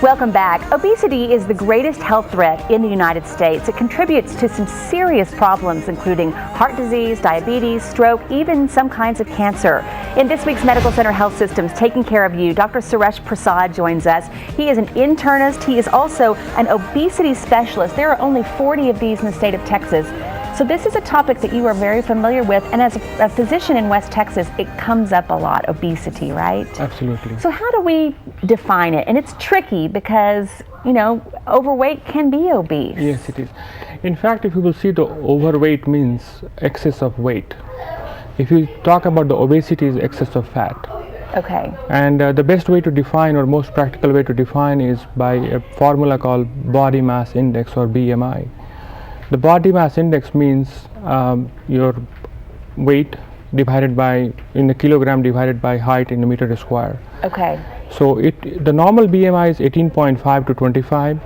Welcome back. Obesity is the greatest health threat in the United States. It contributes to some serious problems, including heart disease, diabetes, stroke, even some kinds of cancer. In this week's Medical Center Health Systems Taking Care of You, Dr. Suresh Prasad joins us. He is an internist. He is also an obesity specialist. There are only 40 of these in the state of Texas. So this is a topic that you are very familiar with, and as a physician in West Texas, it comes up a lot, obesity, right? Absolutely. So how do we define it? And it's tricky because, you know, overweight can be obese. Yes, it is. In fact, if you will see, the overweight means excess of weight. If you talk about the obesity, is excess of fat. Okay. And the best way to define, or most practical way to define, is by a formula called body mass index, or BMI. The body mass index means your weight divided by, in the kilogram, divided by height in the meter square. Okay. So the normal BMI is 18.5 to 25.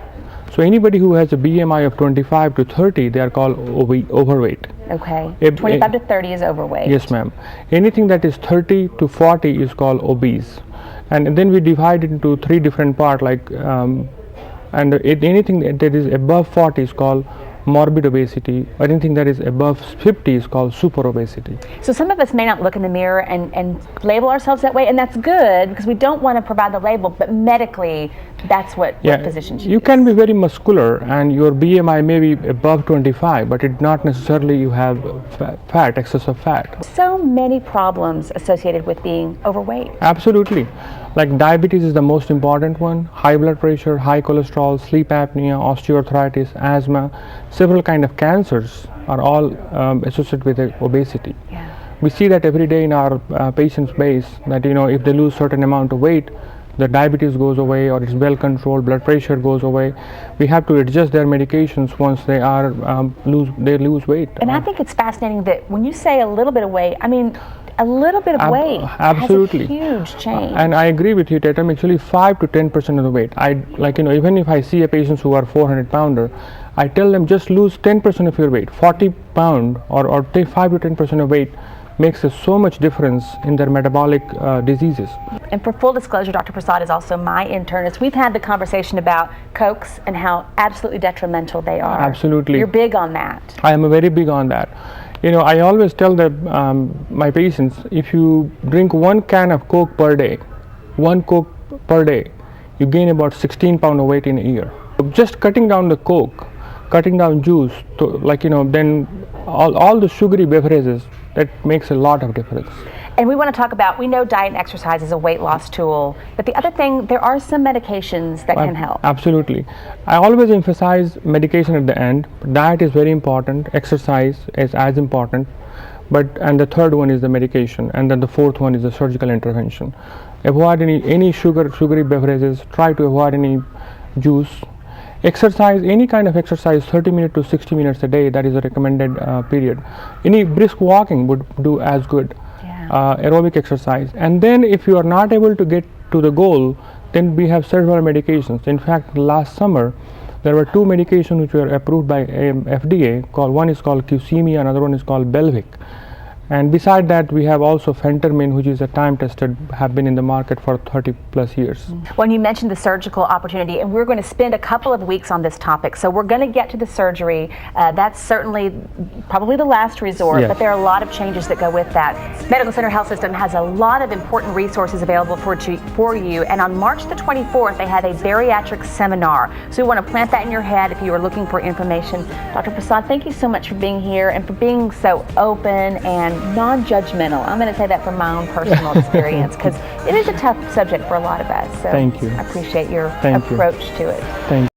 So anybody who has a BMI of 25 to 30, they are called overweight. Okay. 25 to 30 is overweight. Yes, ma'am. Anything that is 30 to 40 is called obese. And then we divide it into three different parts, like anything that is above 40 is called morbid obesity, or anything that is above 50 is called super obesity. So some of us may not look in the mirror and label ourselves that way, and that's good because we don't want to provide the label, but medically that's what physicians use. You can be very muscular and your BMI may be above 25, but it not necessarily you have fat, excess of fat. So many problems associated with being overweight. Absolutely. Like diabetes is the most important one, high blood pressure, high cholesterol, sleep apnea, osteoarthritis, asthma, several kind of cancers are all associated with obesity. Yeah. We see that every day in our patients' base, that if they lose certain amount of weight, the diabetes goes away, or it's well controlled, blood pressure goes away. We have to adjust their medications once they are lose weight. And I think it's fascinating that when you say a little bit of weight, I mean a little bit of weight absolutely has a huge change. And I agree with you, Tatum. Actually, 5 to 10% of the weight. Even if I see a patient who are 400 pounder, I tell them just lose 10% of your weight. 40 pound or take 5 to 10% of weight makes so much difference in their metabolic diseases. And for full disclosure, Dr. Prasad is also my internist. We've had the conversation about Cokes and how absolutely detrimental they are. Absolutely. You're big on that. I am very big on that. I always tell my patients, if you drink 1 can of Coke per day, 1 Coke per day, you gain about 16 pounds of weight in a year. Just cutting down the Coke, cutting down juice, then all the sugary beverages, that makes a lot of difference. And we want to talk about, we know diet and exercise is a weight loss tool, but the other thing, there are some medications that can help. Absolutely. I always emphasize medication at the end. Diet is very important, exercise is as important, and the third one is the medication, and then the fourth one is the surgical intervention. Avoid any sugary beverages, try to avoid any juice. Exercise, any kind of exercise, 30 minutes to 60 minutes a day, that is a recommended period. Any brisk walking would do as good. Aerobic exercise. And then if you are not able to get to the goal, then we have several medications. In fact, last summer there were 2 medications which were approved by FDA. One is called Qsymia, another one is called Belvic. And beside that, we have also phentermine, which is a time-tested, have been in the market for 30 plus years. When you mentioned the surgical opportunity, and we're going to spend a couple of weeks on this topic, so we're going to get to the surgery. That's certainly probably the last resort, yes. But there are a lot of changes that go with that. Medical Center Health System has a lot of important resources available for you, and on March the 24th, they have a bariatric seminar. So we want to plant that in your head if you are looking for information. Dr. Prasad, thank you so much for being here and for being so open and non-judgmental. I'm going to say that from my own personal experience because it is a tough subject for a lot of us. So thank you. I appreciate your approach to it. Thank you.